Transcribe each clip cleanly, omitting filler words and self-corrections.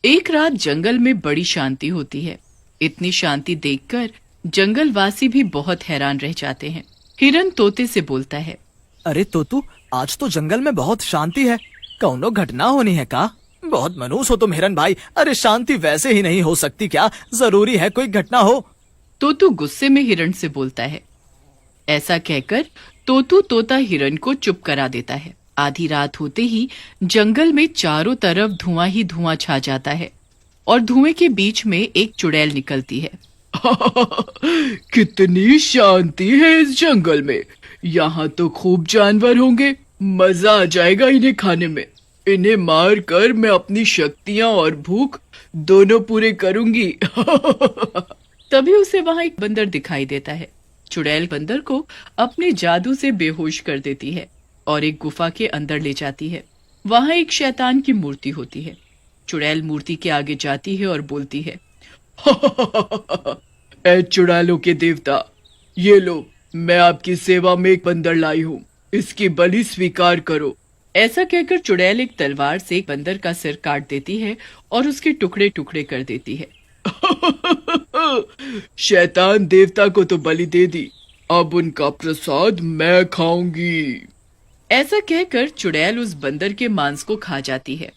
एक रात जंगल में बड़ी शांति होती है। इतनी शांति देखकर जंगलवासी भी बहुत हैरान रह जाते हैं। हिरन तोते से बोलता है, अरे तोतू, आज तो जंगल में बहुत शांति है। कौनो घटना होनी है का? बहुत मनूस हो तुम हिरन भाई। अरे शांति वैसे ही नहीं हो सकती क्या? जरूरी है कोई घटना हो। तोतू गुस्से में हिरन से बोलता है। ऐसा कहकर तोतू तोता हिरन को चुप करा देता है। आधी रात होते ही जंगल में चारों तरफ धुआं ही धुआं छा जाता है और धुएं के बीच में एक चुड़ैल निकलती है। कितनी शांति है इस जंगल में। यहाँ तो खूब जानवर होंगे। मजा आ जाएगा इन्हें खाने में। इन्हें मार कर मैं अपनी शक्तियां और भूख दोनों पूरे करूंगी। तभी उसे वहां एक बंदर दिखाई देता है। चुड़ैल बंदर को अपने जादू से बेहोश कर देती है और एक गुफा के अंदर ले जाती है। वहां एक शैतान की मूर्ति होती है। चुड़ैल मूर्ति के आगे जाती है और बोलती है, ऐ चुड़ैलों के देवता, ये लो, मैं आपकी सेवा में एक बंदर लाई हूँ। इसकी बलि स्वीकार करो। ऐसा कहकर चुड़ैल एक तलवार से एक बंदर का सिर काट देती है और उसके टुकड़े टुकड़े कर देती है। शैतान देवता को तो बलि दे दी, अब उनका प्रसाद मैं खाऊंगी। ऐसा कहकर चुड़ैल उस बंदर के मांस को खा जाती है।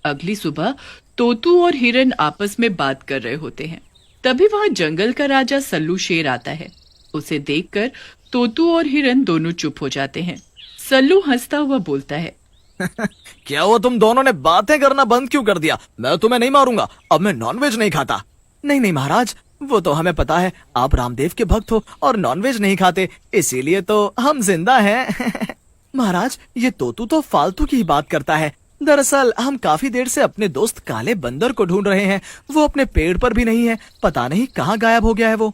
अगली सुबह तोतू और हिरन आपस में बात कर रहे होते हैं। तभी वहां जंगल का राजा सल्लू शेर आता है। उसे देखकर तोतू और हिरन दोनों चुप हो जाते हैं। सल्लू हंसता हुआ बोलता है, क्या हुआ, तुम दोनों ने बातें करना बंद क्यों कर दिया? मैं तुम्हें नहीं मारूंगा। अब मैं नॉनवेज नहीं खाता। नहीं नहीं महाराज, वो तो हमें पता है, आप रामदेव के भक्त हो और नॉनवेज नहीं खाते, इसीलिए तो हम जिंदा हैं। महाराज, ये तोतू तो फालतू की ही बात करता है। दरअसल हम काफी देर से अपने दोस्त काले बंदर को ढूंढ रहे हैं। वो अपने पेड़ पर भी नहीं है, पता नहीं कहाँ गायब हो गया है वो।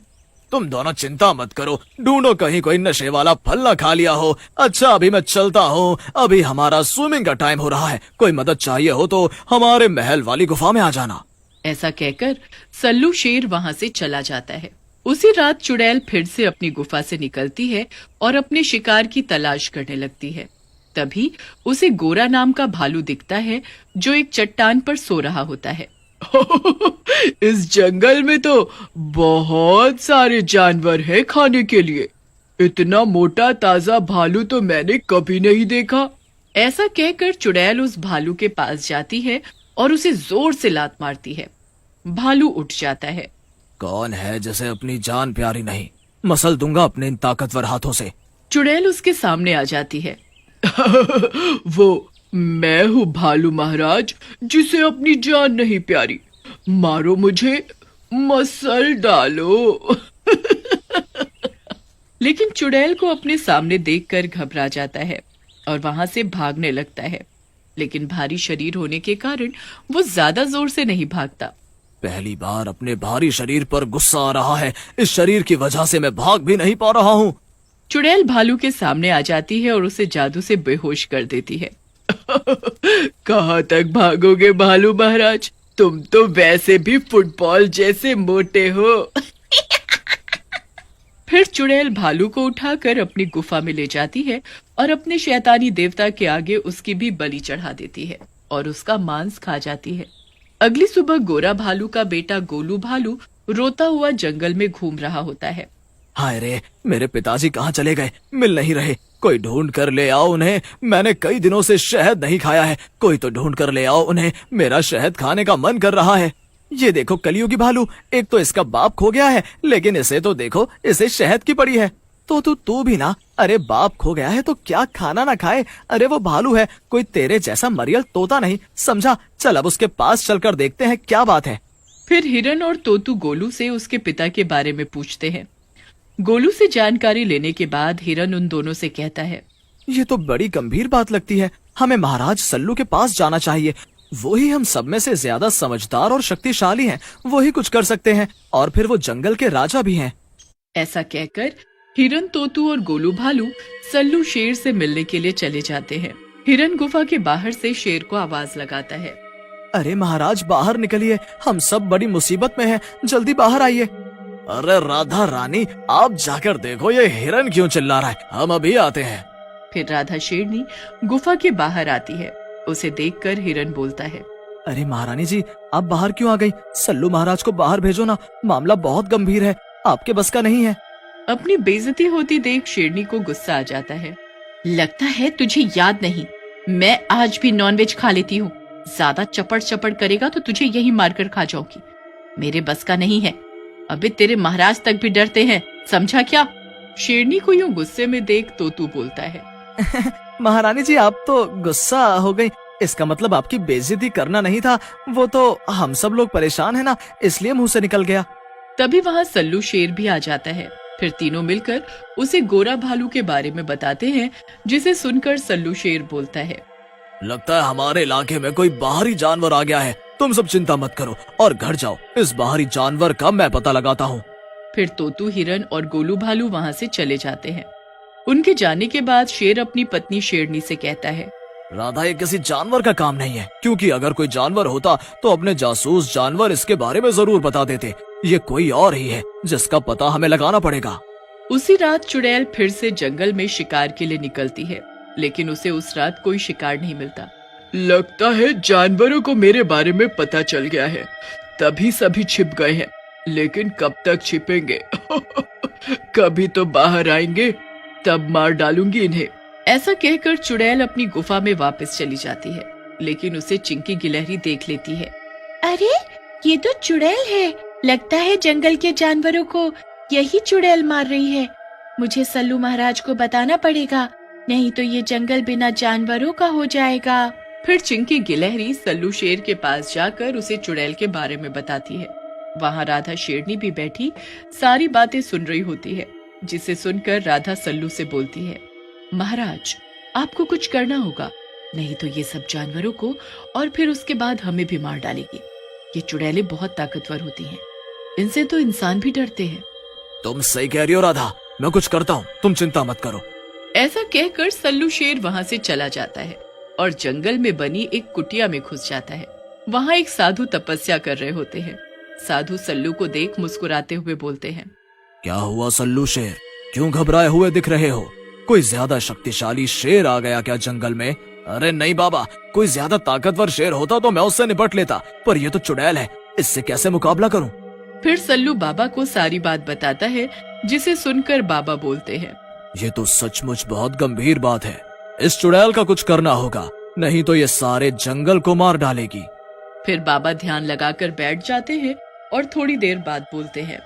तुम दोनों चिंता मत करो, ढूंढो कहीं कोई नशे वाला फल न खा लिया हो। अच्छा, अभी मैं चलता हूँ, अभी हमारा स्विमिंग का टाइम हो रहा है। कोई मदद चाहिए हो तो हमारे महल वाली गुफा में आ जाना। ऐसा कहकर सल्लू शेर वहां से चला जाता है। उसी रात चुड़ैल फिर से अपनी गुफा से निकलती है और अपने शिकार की तलाश करने लगती है। तभी उसे गोरा नाम का भालू दिखता है जो एक चट्टान पर सो रहा होता है। इस जंगल में तो बहुत सारे जानवर हैं खाने के लिए। इतना मोटा ताजा भालू तो मैंने कभी नहीं देखा। ऐसा कहकर चुड़ैल उस भालू के पास जाती है और उसे जोर से लात मारती है। भालू उठ जाता है। कौन है जिसे अपनी जान प्यारी नहीं? मसल दूंगा अपने इन ताकतवर हाथों से। चुड़ैल उसके सामने आ जाती है। वो मैं हूँ भालू महाराज, जिसे अपनी जान नहीं प्यारी। मारो मुझे, मसल डालो। लेकिन चुड़ैल को अपने सामने देखकर घबरा जाता है और वहां से भागने लगता है। लेकिन भारी शरीर होने के कारण वो ज्यादा जोर से नहीं भागता। पहली बार अपने भारी शरीर पर गुस्सा आ रहा है। इस शरीर की वजह से मैं भाग भी नहीं पा रहा हूँ। चुड़ैल भालू के सामने आ जाती है और उसे जादू से बेहोश कर देती है। कहाँ तक भागोगे भालू महाराज? तुम तो वैसे भी फुटबॉल जैसे मोटे हो। फिर चुड़ैल भालू को उठाकर अपनी गुफा में ले जाती है और अपने शैतानी देवता के आगे उसकी भी बलि चढ़ा देती है और उसका मांस खा जाती है। अगली सुबह गोरा भालू का बेटा गोलू भालू रोता हुआ जंगल में घूम रहा होता है। हाय रे, मेरे पिताजी कहाँ चले गए? मिल नहीं रहे। कोई ढूंढ कर ले आओ उन्हें। मैंने कई दिनों से शहद नहीं खाया है। कोई तो ढूंढ कर ले आओ उन्हें। मेरा शहद खाने का मन कर रहा है। ये देखो कलियुगी भालू, एक तो इसका बाप खो गया है, लेकिन इसे तो देखो, इसे शहद की पड़ी है। तो तू भी ना। अरे बाप खो गया है तो क्या खाना ना खाए? अरे वो भालू है, कोई तेरे जैसा मरियल तोता नहीं, समझा? चल अब उसके पास चलकर देखते हैं क्या बात है। फिर हिरन और तोतू गोलू से उसके पिता के बारे में पूछते हैं। गोलू से जानकारी लेने के बाद हिरन उन दोनों से कहता है, ये तो बड़ी गंभीर बात लगती है। हमें महाराज सल्लू के पास जाना चाहिए। वो ही हम सब में से ज्यादा समझदार और शक्तिशाली हैं। वो ही कुछ कर सकते हैं और फिर वो जंगल के राजा भी हैं। ऐसा कहकर हिरन तोतू और गोलू भालू सल्लू शेर से मिलने के लिए चले जाते हैं। हिरन गुफा के बाहर से शेर को आवाज लगाता है, अरे महाराज बाहर निकलिए, हम सब बड़ी मुसीबत में हैं, जल्दी बाहर आइए। अरे राधा रानी, आप जाकर देखो ये हिरन क्यों चिल्ला रहा है, हम अभी आते हैं। फिर राधा शेरनी गुफा के बाहर आती है। उसे देखकर हिरन बोलता है, अरे महारानी जी, आप बाहर क्यों आ गई? सल्लू महाराज को बाहर भेजो ना, मामला बहुत गंभीर है, आपके बस का नहीं है। अपनी बेइज्जती होती देख शेरनी को गुस्सा आ जाता है। लगता है तुझे याद नहीं, मैं आज भी नॉनवेज खा लेती हूँ। ज्यादा चपड़ चपड़ करेगा तो तुझे यही मारकर खा जाऊंगी। मेरे बस का नहीं है। अबे तेरे महाराज तक भी डरते हैं, समझा क्या? शेरनी को यूं गुस्से में देख तोतू बोलता है। महारानी जी, आप तो गुस्सा हो गई, इसका मतलब आपकी बेइज्जती करना नहीं था। वो तो हम सब लोग परेशान है ना, इसलिए मुंह से निकल गया। तभी वहाँ सल्लू शेर भी आ जाता है। फिर तीनों मिलकर उसे गोरा भालू के बारे में बताते हैं, जिसे सुनकर सल्लू शेर बोलता है, लगता है हमारे इलाके में कोई बाहरी जानवर आ गया है। तुम सब चिंता मत करो और घर जाओ, इस बाहरी जानवर का मैं पता लगाता हूँ। फिर तोतू, हिरन और गोलू भालू वहाँ से चले जाते हैं। उनके जाने के बाद शेर अपनी पत्नी शेरनी से कहता है, राधा, ये किसी जानवर का काम नहीं है, क्योंकि अगर कोई जानवर होता तो अपने जासूस जानवर इसके बारे में जरूर बता देते। ये कोई और ही है जिसका पता हमें लगाना पड़ेगा। उसी रात चुड़ैल फिर से जंगल में शिकार के लिए निकलती है, लेकिन उसे उस रात कोई शिकार नहीं मिलता। लगता है जानवरों को मेरे बारे में पता चल गया है, तभी सभी छिप गए हैं। लेकिन कब तक छिपेंगे? कभी तो बाहर आएंगे, तब मार डालूंगी इन्हें। ऐसा कहकर चुड़ैल अपनी गुफा में वापस चली जाती है, लेकिन उसे चिंकी गिलहरी देख लेती है। अरे, ये तो चुड़ैल है। लगता है जंगल के जानवरों को यही चुड़ैल मार रही है। मुझे सल्लू महाराज को बताना पड़ेगा, नहीं तो ये जंगल बिना जानवरों का हो जाएगा। फिर चिंकी गिलहरी सल्लू शेर के पास जाकर उसे चुड़ैल के बारे में बताती है। वहाँ राधा शेरनी भी बैठी सारी बातें सुन रही होती है, जिसे सुनकर राधा सल्लू से बोलती है, महाराज, आपको कुछ करना होगा, नहीं तो ये सब जानवरों को और फिर उसके बाद हमें भी मार डालेगी। ये चुड़ैलें बहुत ताकतवर होती हैं, इनसे तो इंसान भी डरते हैं। तुम सही कह रही हो राधा, मैं कुछ करता हूँ, तुम चिंता मत करो। ऐसा कहकर सल्लू शेर वहाँ से चला जाता है और जंगल में बनी एक कुटिया में घुस जाता है। वहाँ एक साधु तपस्या कर रहे होते हैं। साधु सल्लू को देख मुस्कुराते हुए बोलते हैं, क्या हुआ सल्लू शेर, क्यों घबराए हुए दिख रहे हो? कोई ज्यादा शक्तिशाली शेर आ गया क्या जंगल में? अरे नहीं बाबा, कोई ज्यादा ताकतवर शेर होता तो मैं उससे निपट लेता, पर ये तो चुड़ैल है, इससे कैसे मुकाबला करूं? फिर सल्लू बाबा को सारी बात बताता है, जिसे सुनकर बाबा बोलते हैं, ये तो सचमुच बहुत गंभीर बात है। इस चुड़ैल का कुछ करना होगा, नहीं तो ये सारे जंगल को मार डालेगी। फिर बाबा ध्यान लगाकर बैठ जाते हैं और थोड़ी देर बाद बोलते हैं,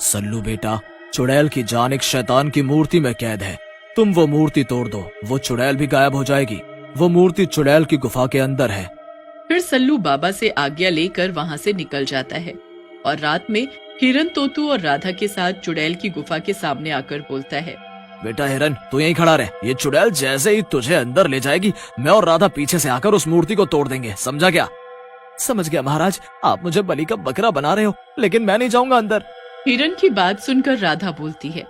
सल्लू बेटा, चुड़ैल की जान एक शैतान की मूर्ति में कैद है। तुम वो मूर्ति तोड़ दो, वो चुड़ैल भी गायब हो जाएगी। वो मूर्ति चुड़ैल की गुफा के अंदर है। फिर सल्लू बाबा से आज्ञा लेकर वहाँ से निकल जाता है और रात में हिरन, तोतू और राधा के साथ चुड़ैल की गुफा के सामने आकर बोलता है, बेटा हिरन, तू यहीं खड़ा रह, ये चुड़ैल जैसे ही तुझे अंदर ले जाएगी, मैं और राधा पीछे से आकर उस मूर्ति को तोड़ देंगे, समझा क्या? समझ गया महाराज, आप मुझे बलि का बकरा बना रहे हो, लेकिन मैं नहीं जाऊंगा अंदर। हिरन की बात सुनकर राधा बोलती है,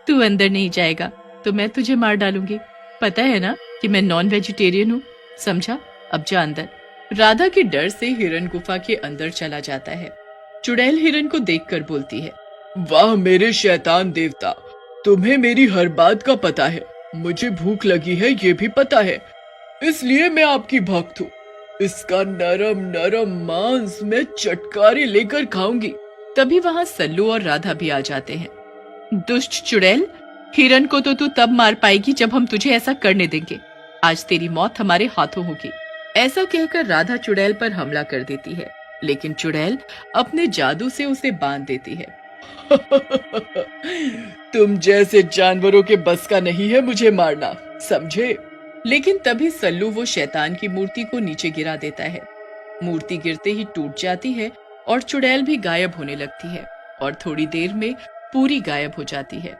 तू अंदर नहीं जाएगा तो मैं तुझे मार डालूंगी। पता है ना कि मैं नॉन वेजिटेरियन हूँ, समझा? अब जा अंदर। राधा के डर से हिरन गुफा के अंदर चला जाता है। चुड़ैल हिरन को देखकर बोलती है, वाह मेरे शैतान देवता, तुम्हें मेरी हर बात का पता है। मुझे भूख लगी है ये भी पता है, इसलिए मैं आपकी भक्त हूँ। इसका नरम नरम मांस मैं चटकारे लेकर खाऊंगी। तभी वहाँ सल्लू और राधा भी आ जाते हैं। दुष्ट चुड़ैल, हिरन को तो तू तब मार पाएगी जब हम तुझे ऐसा करने देंगे। आज तेरी मौत हमारे हाथों होगी। ऐसा कहकर राधा चुड़ैल पर हमला कर देती है, लेकिन चुड़ैल अपने जादू से उसे बांध देती है। तुम जैसे जानवरों के बस का नहीं है मुझे मारना, समझे? लेकिन तभी सल्लू वो शैतान की मूर्ति को नीचे गिरा देता है। मूर्ति गिरते ही टूट जाती है और चुड़ैल भी गायब होने लगती है और थोड़ी देर में पूरी गायब हो जाती है।